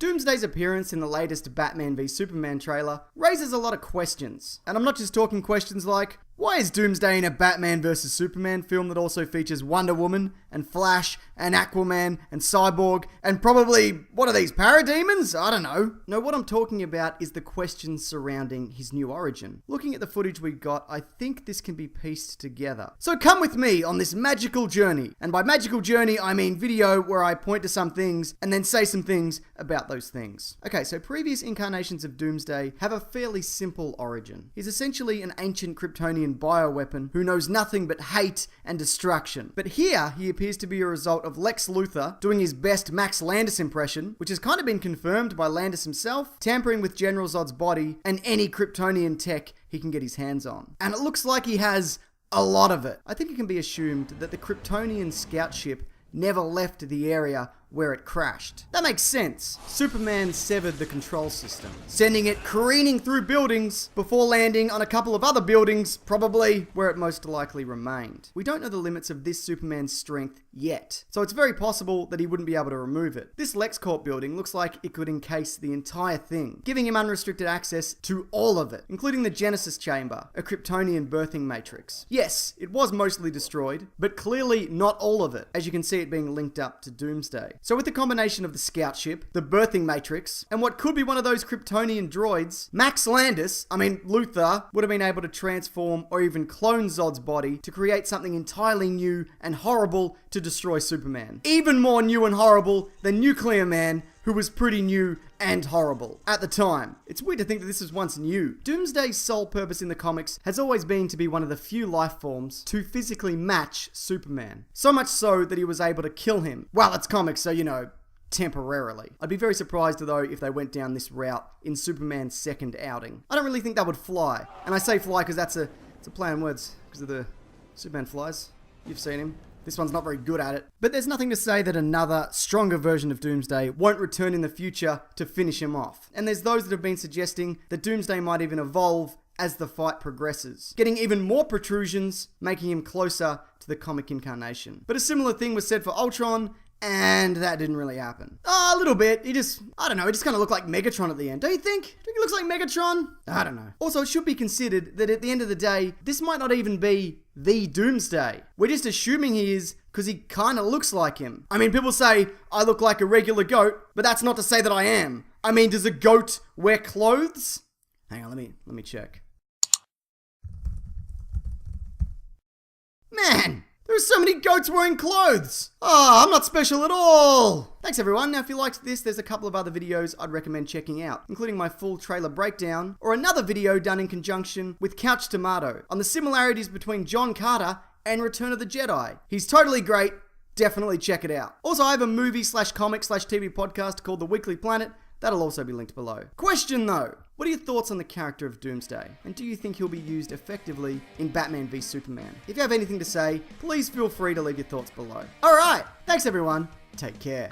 Doomsday's appearance in the latest Batman v Superman trailer raises a lot of questions. And I'm not just talking questions like, why is Doomsday in a Batman vs Superman film that also features Wonder Woman and Flash and Aquaman and Cyborg and probably, what are these, parademons? I don't know. No, what I'm talking about is the questions surrounding his new origin. Looking at the footage we got, I think this can be pieced together. So come with me on this magical journey. And by magical journey, I mean video where I point to some things and then say some things about those things. Okay, so previous incarnations of Doomsday have a fairly simple origin. He's essentially an ancient Kryptonian bioweapon who knows nothing but hate and destruction. But here, he appears to be a result of Lex Luthor doing his best Max Landis impression, which has kind of been confirmed by Landis himself, tampering with General Zod's body and any Kryptonian tech he can get his hands on. And it looks like he has a lot of it. I think it can be assumed that the Kryptonian scout ship never left the area where it crashed. That makes sense. Superman severed the control system, sending it careening through buildings before landing on a couple of other buildings, probably where it most likely remained. We don't know the limits of this Superman's strength yet, so it's very possible that he wouldn't be able to remove it. This LexCorp building looks like it could encase the entire thing, giving him unrestricted access to all of it, including the Genesis Chamber, a Kryptonian birthing matrix. Yes, it was mostly destroyed, but clearly not all of it, as you can see it being linked up to Doomsday. So with the combination of the scout ship, the birthing matrix, and what could be one of those Kryptonian droids, Max Landis, Luthor, would have been able to transform or even clone Zod's body to create something entirely new and horrible to destroy Superman. Even more new and horrible than Nuclear Man, who was pretty new and horrible at the time. It's weird to think that this was once new. Doomsday's sole purpose in the comics has always been to be one of the few life forms to physically match Superman. So much so that he was able to kill him. Well, it's comics, so temporarily. I'd be very surprised though if they went down this route in Superman's second outing. I don't really think that would fly. And I say fly because it's a play on words because of the Superman flies. You've seen him. This one's not very good at it. But there's nothing to say that another, stronger version of Doomsday won't return in the future to finish him off. And there's those that have been suggesting that Doomsday might even evolve as the fight progresses, getting even more protrusions, making him closer to the comic incarnation. But a similar thing was said for Ultron, and that didn't really happen. A little bit. He just kind of looked like Megatron at the end. Don't you think? Do you think he looks like Megatron? I don't know. Also, it should be considered that at the end of the day, this might not even be the Doomsday. We're just assuming he is because he kind of looks like him. People say, I look like a regular goat, but that's not to say that I am. Does a goat wear clothes? Hang on, let me check. Man! There's so many goats wearing clothes. I'm not special at all. Thanks everyone. Now if you liked this, there's a couple of other videos I'd recommend checking out, including my full trailer breakdown, or another video done in conjunction with Couch Tomato on the similarities between John Carter and Return of the Jedi. He's totally great. Definitely check it out. Also, I have a movie/comic/TV podcast called The Weekly Planet. That'll also be linked below. Question though, what are your thoughts on the character of Doomsday? And do you think he'll be used effectively in Batman v Superman? If you have anything to say, please feel free to leave your thoughts below. Alright, thanks everyone, take care.